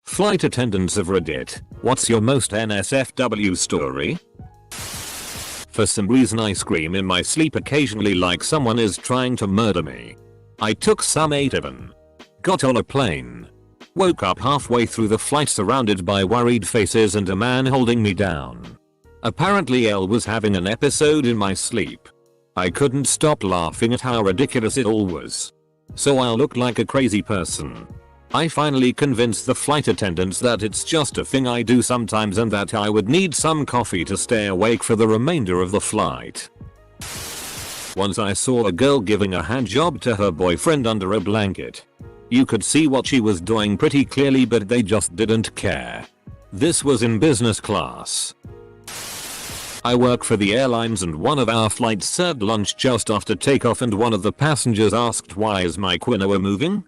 Flight attendants of Reddit, what's your most NSFW story? For some reason I scream in my sleep occasionally like someone is trying to murder me. I took some 8 of them. Got on a plane. Woke up halfway through the flight surrounded by worried faces and a man holding me down. Apparently L was having an episode in my sleep. I couldn't stop laughing at how ridiculous it all was. So I looked like a crazy person. I finally convinced the flight attendants that it's just a thing I do sometimes and that I would need some coffee to stay awake for the remainder of the flight. Once I saw a girl giving a hand job to her boyfriend under a blanket. You could see what she was doing pretty clearly, but they just didn't care. This was in business class. I work for the airlines and one of our flights served lunch just after takeoff and one of the passengers asked, "Why is my quinoa moving?"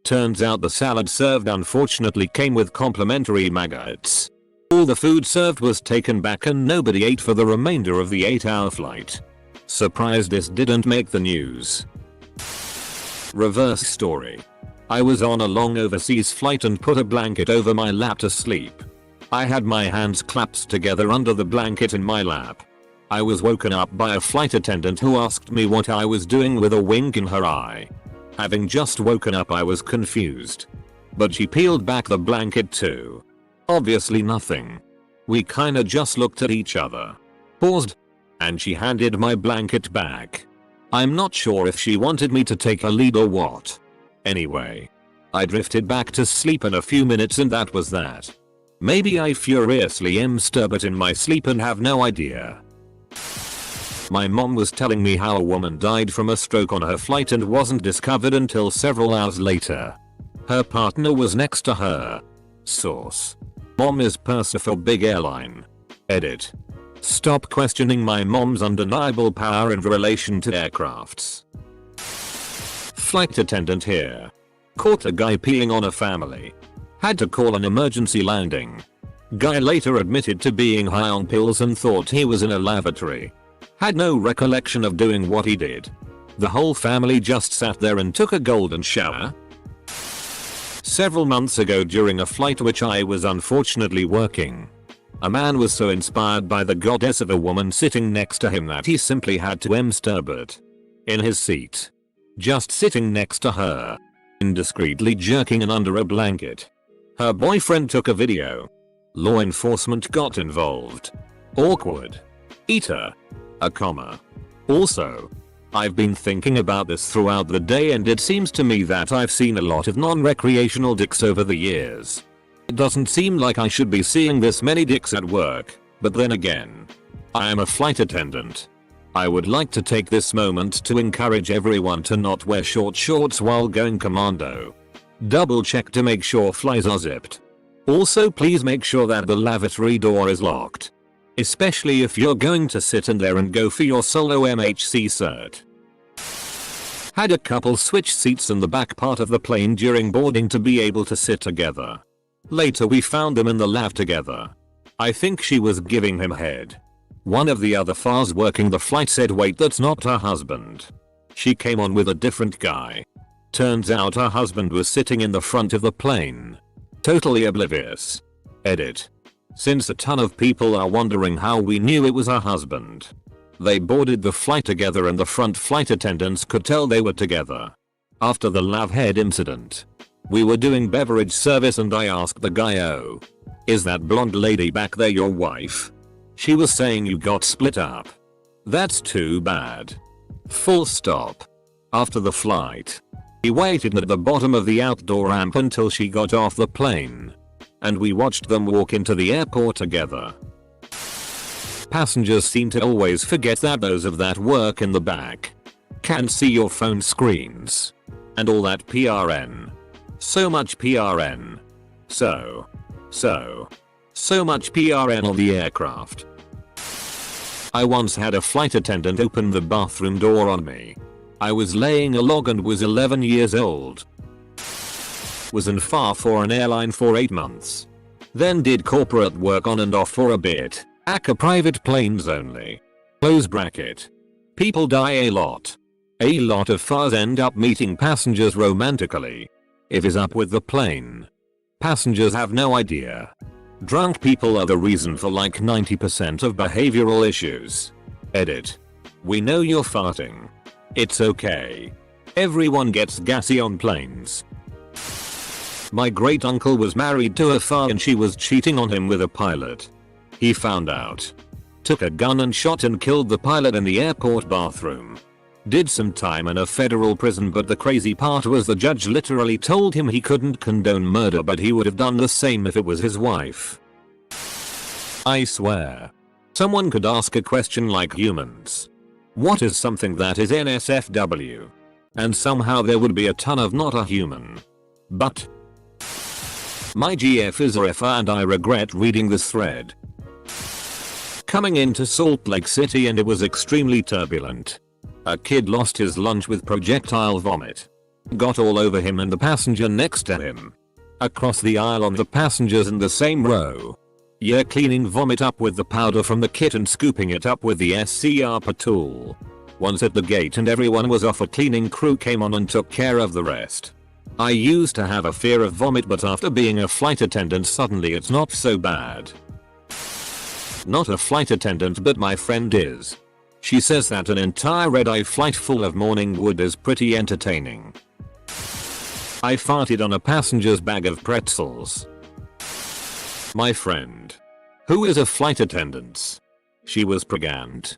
Turns out the salad served unfortunately came with complimentary maggots. All the food served was taken back and nobody ate for the remainder of the 8-hour flight. Surprised this didn't make the news. Reverse story. I was on a long overseas flight and put a blanket over my lap to sleep. I had my hands clasped together under the blanket in my lap. I was woken up by a flight attendant who asked me what I was doing with a wink in her eye. Having just woken up I was confused. But she peeled back the blanket too. Obviously nothing. We kinda just looked at each other. Paused. And she handed my blanket back. I'm not sure if she wanted me to take a lead or what. Anyway. I drifted back to sleep in a few minutes and that was that. Maybe I furiously masturbate in my sleep and have no idea. My mom was telling me how a woman died from a stroke on her flight and wasn't discovered until several hours later. Her partner was next to her. Source. Mom is purser for big airline. Edit. Stop questioning my mom's undeniable power in relation to aircrafts. Flight attendant here. Caught a guy peeing on a family. Had to call an emergency landing. Guy later admitted to being high on pills and thought he was in a lavatory. Had no recollection of doing what he did. The whole family just sat there and took a golden shower. Several months ago during a flight which I was unfortunately working. A man was so inspired by the goddess of a woman sitting next to him that he simply had to masturbate. In his seat. Just sitting next to her. Indiscreetly jerking and under a blanket. Her boyfriend took a video. Law enforcement got involved. Awkward. Eater. A comma. Also, I've been thinking about this throughout the day and it seems to me that I've seen a lot of non-recreational dicks over the years. It doesn't seem like I should be seeing this many dicks at work, but then again, I am a flight attendant. I would like to take this moment to encourage everyone to not wear short shorts while going commando. Double check to make sure flies are zipped. Also please make sure that the lavatory door is locked. Especially if you're going to sit in there and go for your solo MHC cert. Had a couple switch seats in the back part of the plane during boarding to be able to sit together. Later we found them in the lav together. I think she was giving him head. One of the other FARs working the flight said, "Wait, that's not her husband." She came on with a different guy. Turns out her husband was sitting in the front of the plane. Totally oblivious. Edit. Since a ton of people are wondering how we knew it was her husband. They boarded the flight together and the front flight attendants could tell they were together. After the lav head incident. We were doing beverage service and I asked the guy, "Oh, is that blonde lady back there your wife?" She was saying, "You got split up." That's too bad. Full stop. After the flight. He waited at the bottom of the outdoor ramp until she got off the plane. And we watched them walk into the airport together. Passengers seem to always forget that those of that work in the back can see your phone screens. And all that PRN. So much PRN. So much PRN on the aircraft. I once had a flight attendant open the bathroom door on me. I was laying a log and was 11 years old. Was in FAR for an airline for 8 months. Then did corporate work on and off for a bit. ACA private planes only. Close bracket. People die a lot. A lot of FARs end up meeting passengers romantically. If is up with the plane. Passengers have no idea. Drunk people are the reason for like 90% of behavioral issues. Edit. We know you're farting. It's okay. Everyone gets gassy on planes. My great uncle was married to a FA and she was cheating on him with a pilot. He found out. Took a gun and shot and killed the pilot in the airport bathroom. Did some time in a federal prison, but the crazy part was the judge literally told him he couldn't condone murder, but he would have done the same if it was his wife. I swear. Someone could ask a question like humans. What is something that is NSFW? And somehow there would be a ton of not a human. But my GF is a FA and I regret reading this thread. Coming into Salt Lake City and it was extremely turbulent. A kid lost his lunch with projectile vomit. Got all over him and the passenger next to him. Across the aisle on the passengers in the same row. Yeah, cleaning vomit up with the powder from the kit and scooping it up with the SCRP tool. Once at the gate and everyone was off, a cleaning crew came on and took care of the rest. I used to have a fear of vomit, but after being a flight attendant suddenly it's not so bad. Not a flight attendant, but my friend is. She says that an entire red-eye flight full of morning wood is pretty entertaining. I farted on a passenger's bag of pretzels. My friend, who is a flight attendant, she was pregnant.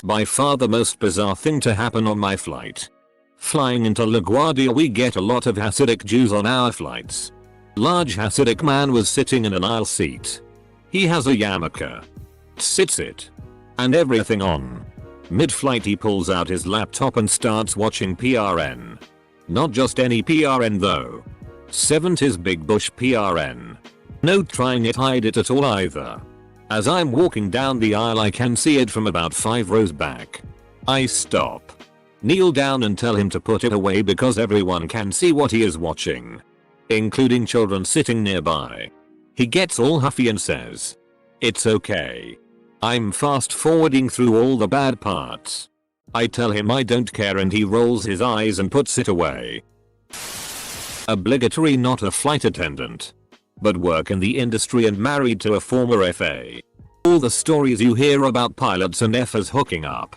By far the most bizarre thing to happen on my flight. Flying into LaGuardia, we get a lot of Hasidic Jews on our flights. Large Hasidic man was sitting in an aisle seat. He has a yarmulke. Sits it. And everything on. Mid-flight he pulls out his laptop and starts watching PRN. Not just any PRN though. 70s Big Bush PRN. No trying it hide it at all either. As I'm walking down the aisle I can see it from about 5 rows back. I stop. Kneel down and tell him to put it away because everyone can see what he is watching. Including children sitting nearby. He gets all huffy and says, "It's okay. I'm fast forwarding through all the bad parts." I tell him I don't care and he rolls his eyes and puts it away. Obligatory, not a flight attendant. But work in the industry and married to a former FA. All the stories you hear about pilots and FAs hooking up.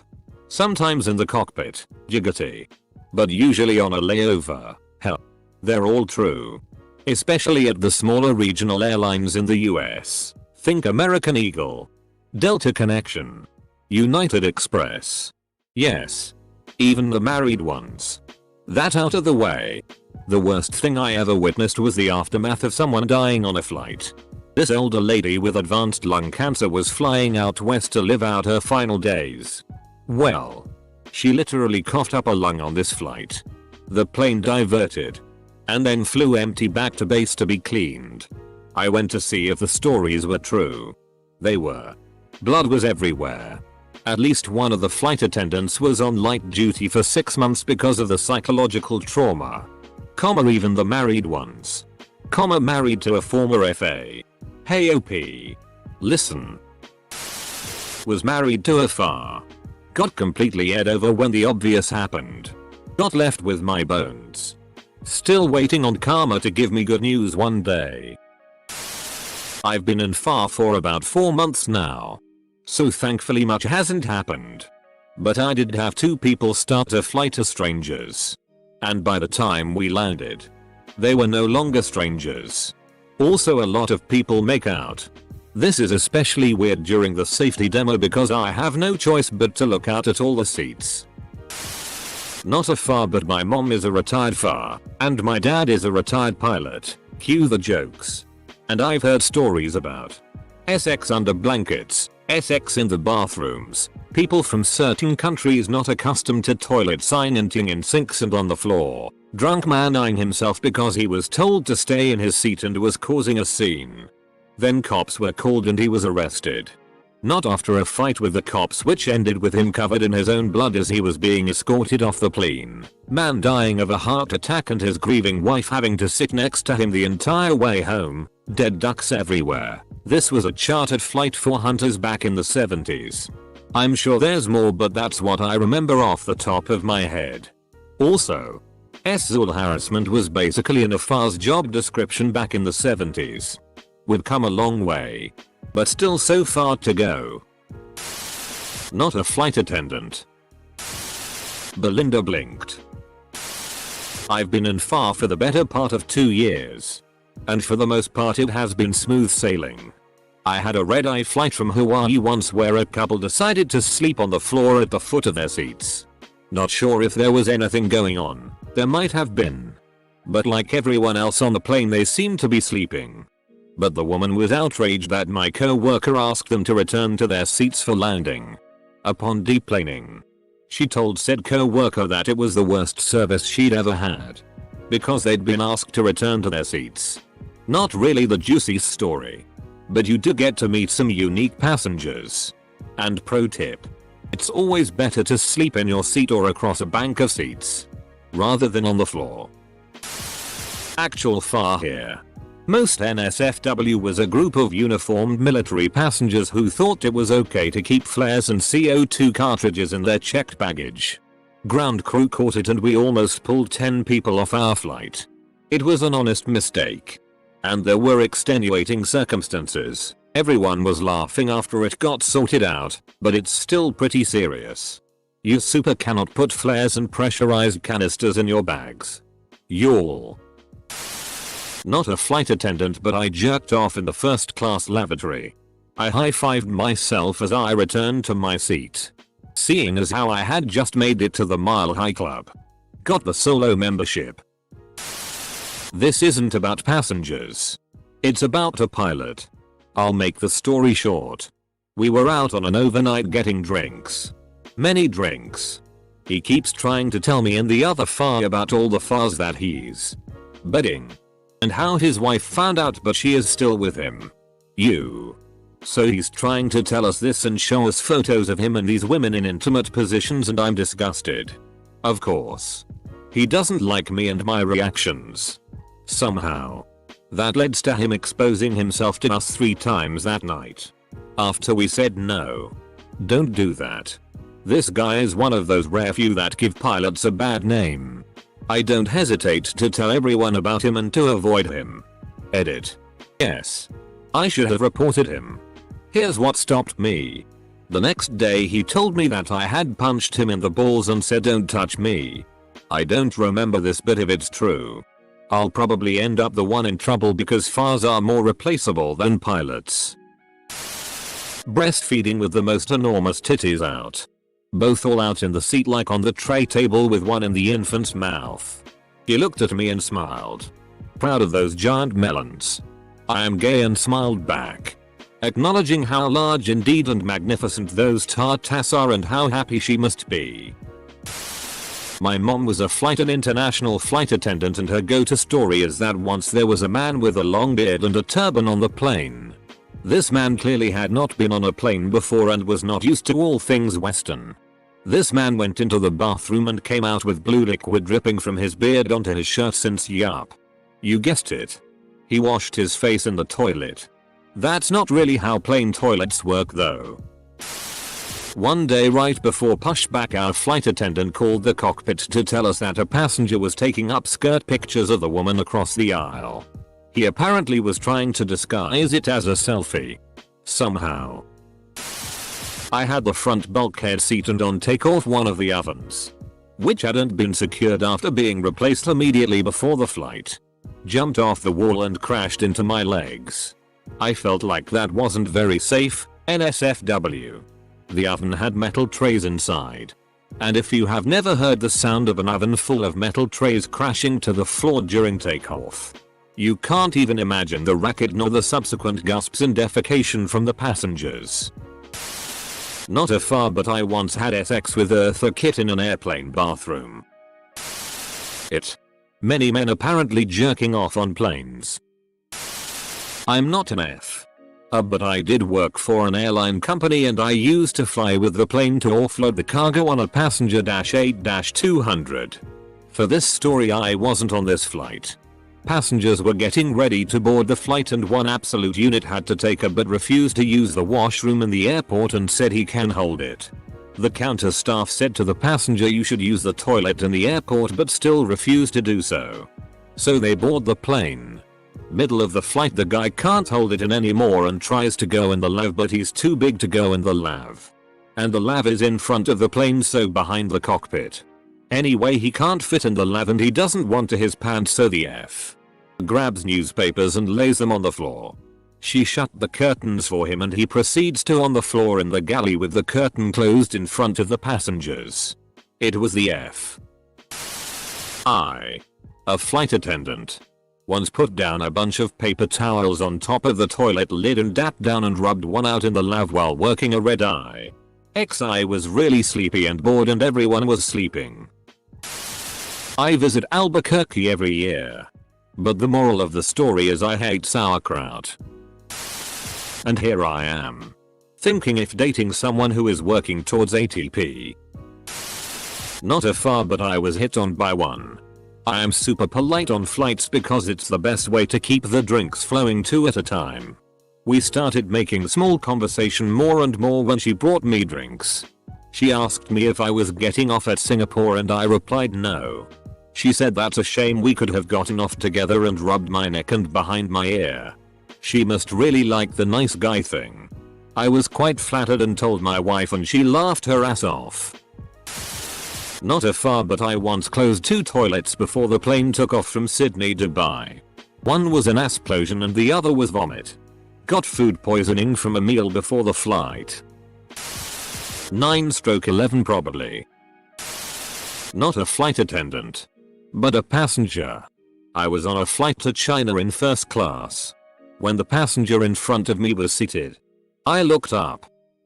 Sometimes in the cockpit, jiggity. But usually on a layover. Hell, they're all true. Especially at the smaller regional airlines in the US. Think American Eagle. Delta Connection. United Express. Yes. Even the married ones. That out of the way. The worst thing I ever witnessed was the aftermath of someone dying on a flight. This older lady with advanced lung cancer was flying out west to live out her final days. Well, she literally coughed up a lung on this flight. The plane diverted. And then flew empty back to base to be cleaned. I went to see if the stories were true. They were. Blood was everywhere. At least one of the flight attendants was on light duty for 6 months because of the psychological trauma. Even the married ones. Married to a former FA. Hey OP. Listen. Was married to a FA. Got completely ed over when the obvious happened. Got left with my bones. Still waiting on karma to give me good news one day. I've been in FA for about 4 months now. So thankfully much hasn't happened. But I did have 2 people start a flight as strangers. And by the time we landed, they were no longer strangers. Also a lot of people make out. This is especially weird during the safety demo because I have no choice but to look out at all the seats. Not a FA, but my mom is a retired FA, and my dad is a retired pilot. Cue the jokes. And I've heard stories about SX under blankets, SX in the bathrooms, people from certain countries not accustomed to toilet signing in sinks and on the floor, drunk man eyeing himself because he was told to stay in his seat and was causing a scene. Then cops were called and he was arrested. Not after a fight with the cops, which ended with him covered in his own blood as he was being escorted off the plane. Man dying of a heart attack and his grieving wife having to sit next to him the entire way home. Dead ducks everywhere. This was a chartered flight for hunters back in the 70s. I'm sure there's more, but that's what I remember off the top of my head. Also, Sexual harassment was basically in a FAR's job description back in the 70s. We've come a long way, but still so far to go. Not a flight attendant. Belinda blinked. I've been in FAR for the better part of 2 years. And for the most part it has been smooth sailing. I had a red-eye flight from Hawaii once where a couple decided to sleep on the floor at the foot of their seats. Not sure if there was anything going on. There might have been. But like everyone else on the plane they seemed to be sleeping. But the woman was outraged that my co-worker asked them to return to their seats for landing. Upon deplaning, she told said co-worker that it was the worst service she'd ever had. Because they'd been asked to return to their seats. Not really the juiciest story. But you do get to meet some unique passengers. And pro tip. It's always better to sleep in your seat or across a bank of seats. Rather than on the floor. Actual FAR here. Most NSFW was a group of uniformed military passengers who thought it was okay to keep flares and CO2 cartridges in their checked baggage. Ground crew caught it and we almost pulled 10 people off our flight. It was an honest mistake. And there were extenuating circumstances. Everyone was laughing after it got sorted out, but it's still pretty serious. You super cannot put flares and pressurized canisters in your bags. Y'all. Not a flight attendant, but I jerked off in the first class lavatory. I high-fived myself as I returned to my seat. Seeing as how I had just made it to the Mile High Club. Got the solo membership. This isn't about passengers. It's about a pilot. I'll make the story short. We were out on an overnight getting drinks. Many drinks. He keeps trying to tell me and the other FAR about all the FARs that he's bedding. And how his wife found out but she is still with him. So he's trying to tell us this and show us photos of him and these women in intimate positions and I'm disgusted. Of course. He doesn't like me and my reactions. Somehow. That led to him exposing himself to us 3 times that night. After we said no. Don't do that. This guy is one of those rare few that give pilots a bad name. I don't hesitate to tell everyone about him and to avoid him. Edit. Yes. I should have reported him. Here's what stopped me. The next day he told me that I had punched him in the balls and said don't touch me. I don't remember this, but if it's true, I'll probably end up the one in trouble because FARs are more replaceable than pilots. Breastfeeding with the most enormous titties out. Both all out in the seat like on the tray table with one in the infant's mouth. He looked at me and smiled. Proud of those giant melons. I am gay and smiled back. Acknowledging how large indeed and magnificent those tartas are and how happy she must be. My mom was an international flight attendant and her go-to story is that once there was a man with a long beard and a turban on the plane. This man clearly had not been on a plane before and was not used to all things Western. This man went into the bathroom and came out with blue liquid dripping from his beard onto his shirt since yup. You guessed it. He washed his face in the toilet. That's not really how plane toilets work though. One day right before pushback our flight attendant called the cockpit to tell us that a passenger was taking upskirt pictures of the woman across the aisle. He apparently was trying to disguise it as a selfie. Somehow. I had the front bulkhead seat and on takeoff one of the ovens, which hadn't been secured after being replaced immediately before the flight, jumped off the wall and crashed into my legs. I felt like that wasn't very safe, NSFW. The oven had metal trays inside. And if you have never heard the sound of an oven full of metal trays crashing to the floor during takeoff, you can't even imagine the racket nor the subsequent gasps and defecation from the passengers. Not a FAR, but I once had sex with Eartha Kitt in an airplane bathroom. Many men apparently jerking off on planes. I'm not an F. But I did work for an airline company and I used to fly with the plane to offload the cargo on a passenger -8-200. For this story I wasn't on this flight. Passengers were getting ready to board the flight and one absolute unit had to take a but refused to use the washroom in the airport and said he can hold it. The counter staff said to the passenger you should use the toilet in the airport but still refused to do so. So they board the plane. Middle of the flight the guy can't hold it in anymore and tries to go in the lav but he's too big to go in the lav. And the lav is in front of the plane so behind the cockpit. Anyway he can't fit in the lav and he doesn't want to his pants so the F grabs newspapers and lays them on the floor. She shut the curtains for him and he proceeds to on the floor in the galley with the curtain closed in front of the passengers. It was the F. A flight attendant. Once put down a bunch of paper towels on top of the toilet lid and dapped down and rubbed one out in the lav while working a red eye. I was really sleepy and bored and everyone was sleeping. I visit Albuquerque every year. But the moral of the story is I hate sauerkraut. And here I am. Thinking if dating someone who is working towards ATP. Not a far but I was hit on by one. I am super polite on flights because it's the best way to keep the drinks flowing 2 at a time. We started making small conversation more and more when she brought me drinks. She asked me if I was getting off at Singapore and I replied no. She said that's a shame we could have gotten off together and rubbed my neck and behind my ear. She must really like the nice guy thing. I was quite flattered and told my wife and she laughed her ass off. Not a far but I once closed 2 toilets before the plane took off from Sydney, Dubai. One was an asplosion and the other was vomit. Got food poisoning from a meal before the flight. 9/11 probably. Not a flight attendant. But a passenger. I was on a flight to China in first class. When the passenger in front of me was seated, I looked up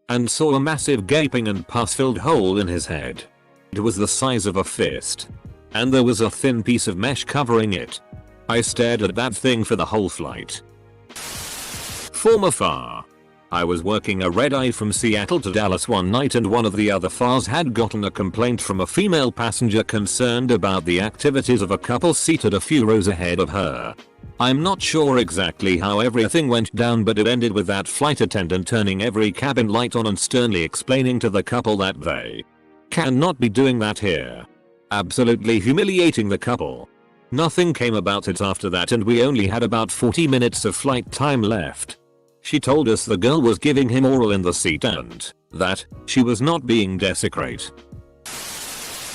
and saw a massive gaping and pus-filled hole in his head. It was the size of a fist. And there was a thin piece of mesh covering it. I stared at that thing for the whole flight. From afar. I was working a red eye from Seattle to Dallas one night and one of the other FARs had gotten a complaint from a female passenger concerned about the activities of a couple seated a few rows ahead of her. I'm not sure exactly how everything went down but it ended with that flight attendant turning every cabin light on and sternly explaining to the couple that they cannot be doing that here. Absolutely humiliating the couple. Nothing came about it after that and we only had about 40 minutes of flight time left. She told us the girl was giving him oral in the seat and that she was not being desecrate.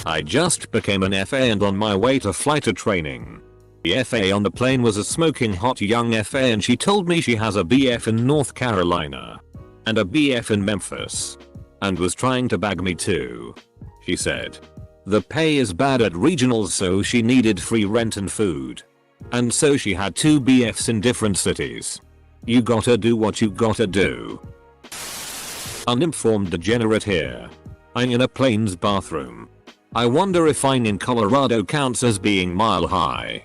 I just became an FA and on my way to flight training. The FA on the plane was a smoking hot young FA and she told me she has a BF in North Carolina and a BF in Memphis and was trying to bag me too. She said the pay is bad at regionals so she needed free rent and food. And so she had 2 BFs in different cities. You gotta do what you gotta do. Uninformed degenerate here. I'm in a plane's bathroom. I wonder if fine in Colorado counts as being mile high.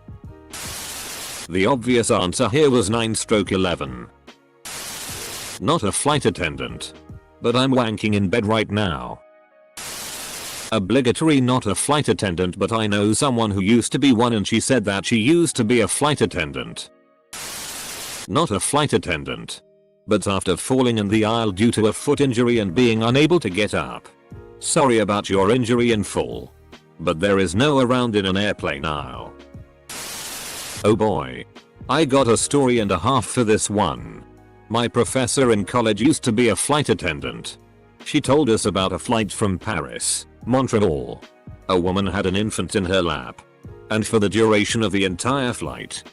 The obvious answer here was 9/11. Not a flight attendant. But I'm wanking in bed right now. Obligatory not a flight attendant but I know someone who used to be one and she said that she used to be a flight attendant. Not a flight attendant. But after falling in the aisle due to a foot injury and being unable to get up. Sorry about your injury in full. But there is no around in an airplane aisle. Oh boy. I got a story and a half for this one. My professor in college used to be a flight attendant. She told us about a flight from Paris, Montreal. A woman had an infant in her lap. And for the duration of the entire flight,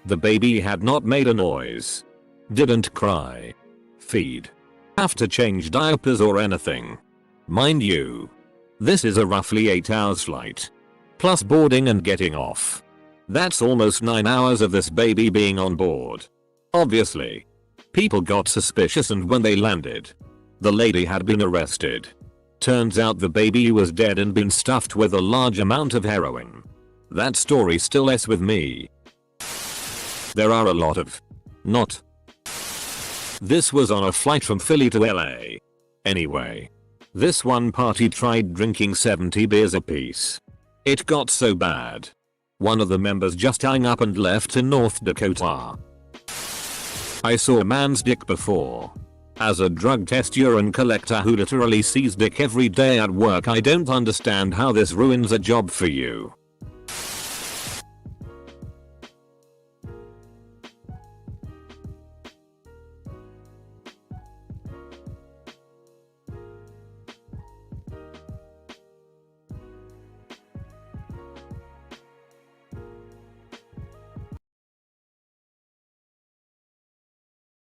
the baby had not made a noise. Didn't cry. Feed. Have to change diapers or anything. Mind you, this is a roughly 8 hours flight. Plus boarding and getting off. That's almost 9 hours of this baby being on board. Obviously. People got suspicious and when they landed, the lady had been arrested. Turns out the baby was dead and been stuffed with a large amount of heroin. That story still s with me. There are a lot of not. This was on a flight from Philly to LA. Anyway. This one party tried drinking 70 beers apiece. It got so bad. One of the members just hung up and left in North Dakota. I saw a man's dick before. As a drug test urine collector who literally sees dick every day at work, I don't understand how this ruins a job for you.